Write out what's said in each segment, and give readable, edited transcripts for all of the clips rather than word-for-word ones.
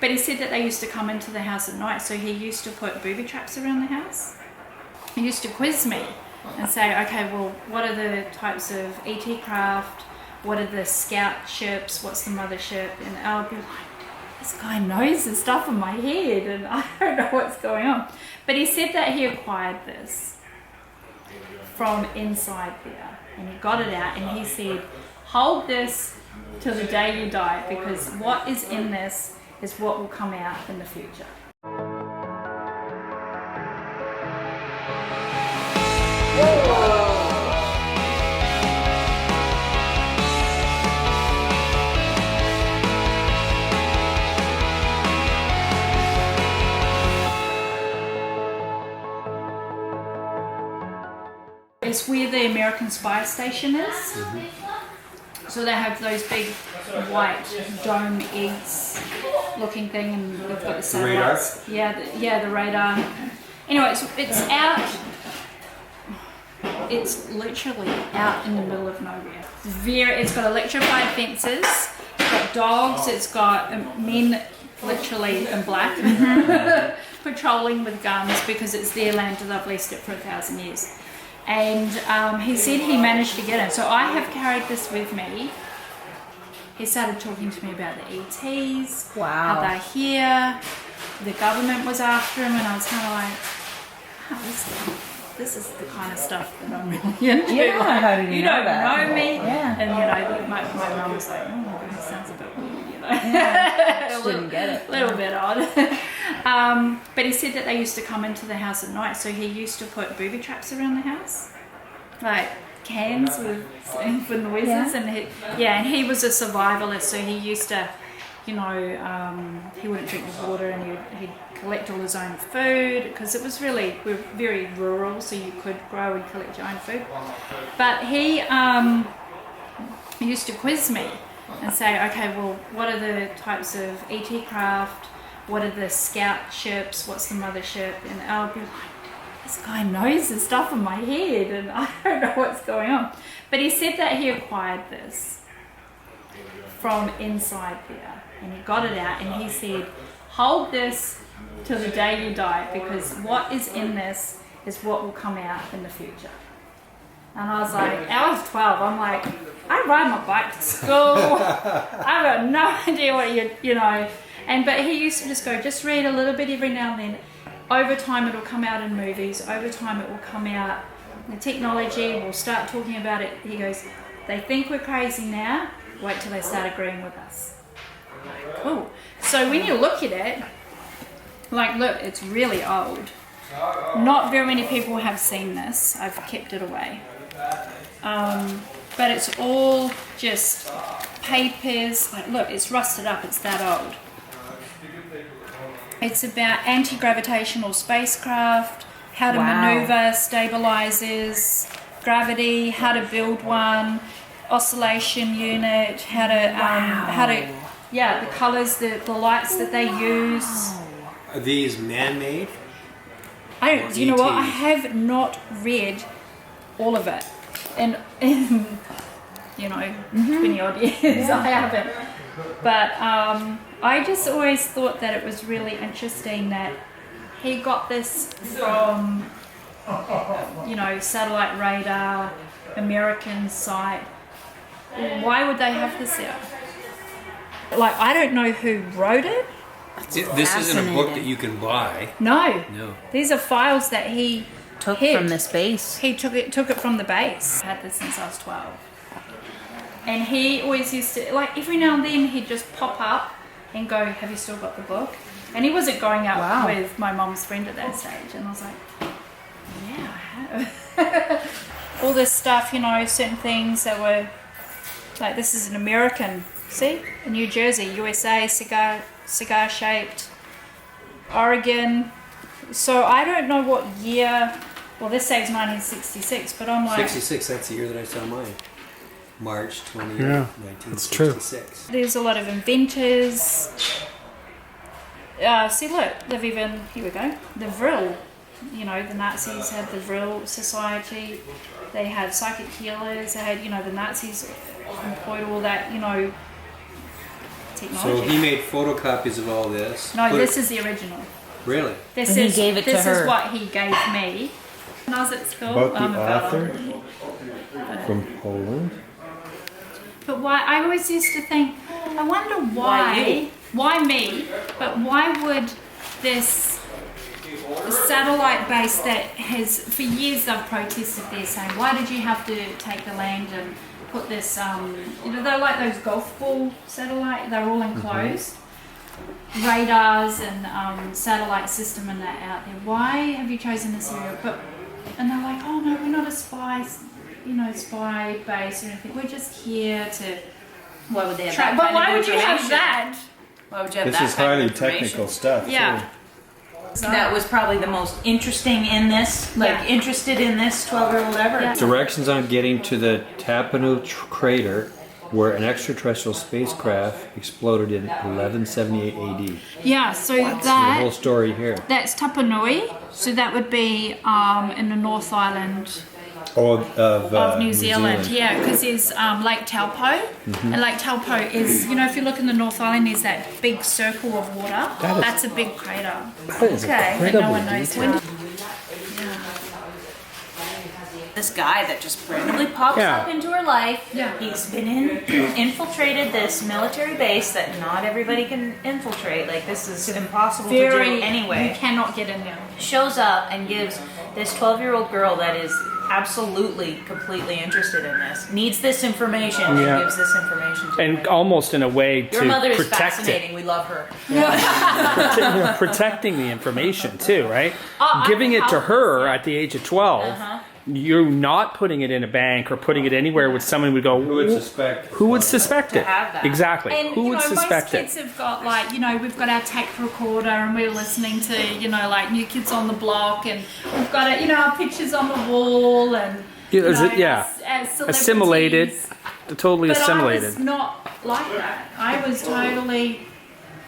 But he said that they used to come into the house at night, so he used to put booby traps around the house. He used to quiz me and say, okay, well, what are the types of ET craft? What are the scout ships? What's the mothership? And I'll be like, this guy knows the stuff in my head and I don't know what's going on. But he said that he acquired this from inside there and he got it out and he said, hold this till the day you die, because what is in this is what will come out in the future. It's where the American spy station is. Mm-hmm. So they have those big white dome eggs looking thing, and they've got the satellites. The radar? The radar. Anyway, it's out. It's literally out in the middle of nowhere. It's got electrified fences. It's got dogs. It's got men literally in black patrolling with guns because it's their land and they've leased it for 1,000 years. And he said he managed to get it. So I have carried this with me. He started talking to me about the ETs, how they're here. The government was after him, and I was kind of like, oh, this is the kind of stuff that I'm really into. Yeah, how did you know don't that? know me. Yeah. And my mum was like, oh my God, this sounds a bit weird, you know. Yeah, just didn't get it. A little bit odd. But he said that they used to come into the house at night, so he used to put booby traps around the house, like cans for noises. And he was a survivalist, so he used to, he wouldn't drink the water, and he'd collect all his own food, because it was we're very rural, so you could grow and collect your own food. But he used to quiz me and say, okay, well, what are the types of ET craft? What are the scout ships? What's the mothership? And I'll be like, this guy knows the stuff in my head and I don't know what's going on. But he said that he acquired this from inside there and he got it out and he said, hold this till the day you die, because what is in this is what will come out in the future. And I was like, I was 12, I'm like, I ride my bike to school. I've got no idea what but he used to just go, just read a little bit every now and then. Over time it will come out in movies, over time it will come out, the technology, we'll start talking about it. He goes, they think we're crazy now, wait till they start agreeing with us. Like, cool. So when you look at it, like look, it's really old. Not very many people have seen this, I've kept it away. But it's all just papers, like look, it's rusted up, it's that old. It's about anti-gravitational spacecraft, how to maneuver stabilizers, gravity, how to build one, oscillation unit, the colors, the lights that they use. Are these man-made? You know what? I have not read all of it, in 20 odd years. I haven't. But I just always thought that it was really interesting that he got this from, satellite radar, American site. Why would they have this there? Like, I don't know who wrote it. This isn't a book that you can buy. No. These are files that he took from this base. He took it from the base. I had this since I was 12. And he always used to, like every now and then he'd just pop up and go, have you still got the book? And he wasn't going out with my mom's friend at that stage. And I was like, yeah, I have. All this stuff, certain things that were, like this is an American, see? In New Jersey, USA, cigar shaped, Oregon. So I don't know what year, well this says 1966, but I'm like. 66, that's the year that I saw mine. March 20th, 1966. True. There's a lot of inventors. See, look, they've even, here we go, the Vril. The Nazis had the Vril Society. They had psychic healers. They had, the Nazis employed all that, technology. So he made photocopies of all this. No, Put this it- is the original. Really? This And he is gave it to this her. is what he gave me when I was at school. About the I'm a author? bella. From Poland. But why? I always used to think, I wonder why me? But why would this satellite base that has for years they've protested this, saying, why did you have to take the land and put this? They're like those golf ball satellite. They're all enclosed. Radars and satellite system and that out there. Why have you chosen this area? And they're like, oh no, we're not a spy base or anything. We're just here to. Why would they have But why would you have that? Why would you have This that is kind of highly information? technical stuff. Yeah. Too. That was probably the most interesting in this, interested in this 12-year-old ever. Yeah. Directions on getting to the Taupo crater where an extraterrestrial spacecraft exploded in 1178 AD. Yeah, so The whole that story here. that's Taupo Nui. So that would be in the North Island of New Zealand. Yeah, because there's Lake Taupo, and Lake Taupo is, if you look in the North Island, there's that big circle of water. That's a big crater. That is That no one knows. This guy that just randomly pops up into her life. Yeah. He's been infiltrated this military base that not everybody can infiltrate. Like, this is impossible to do anyway. You cannot get in there. Shows up and gives this 12-year-old girl that is absolutely, completely interested in this, needs this information, and gives this information to her. And almost in a way Your to mother is protect fascinating. We love her. protecting the information too, right? Oh, Giving it to her yeah. at the age of 12. You're not putting it in a bank or putting it anywhere with someone who would go, Who would suspect? Who would suspect it? have that. Exactly. And Who would suspect most kids it? have got we've got our tape recorder and we're listening to New Kids on the Block, and we've got our pictures on the wall and as Assimilated. Totally But assimilated. I was not like that. I was totally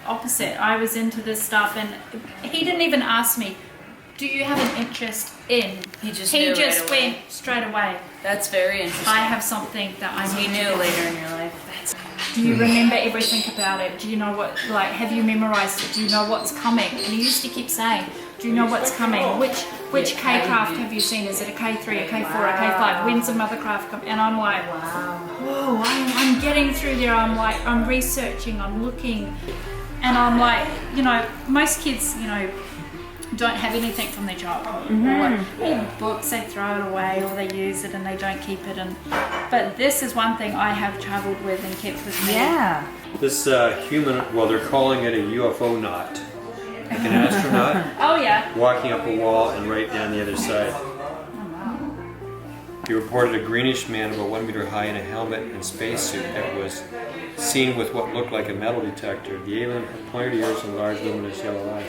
opposite. I was into this stuff, and he didn't even ask me, do you have an interest in? He just knew right away. went straight away. That's very interesting. I have something that I He need to knew do. later in your life. Do you remember everything about it? Do you know what, have you memorized it? Do you know what's coming? And he used to keep saying, do you know what's coming? Which K craft have you seen? Is it a K3, a K4, a K5? When's the mother craft come? And I'm like, whoa, I'm getting through there. I'm researching, I'm looking. And I'm like, most kids, don't have anything from their childhood. Or books, they throw it away or they use it and they don't keep it. But this is one thing I have travelled with and kept with me. Yeah. This human, they're calling it a UFOnaut. Like an astronaut Oh yeah. walking up a wall and right down the other side. He reported a greenish man about 1 meter high in a helmet and spacesuit that was seen with what looked like a metal detector. The alien had pointed ears and large luminous yellow eyes.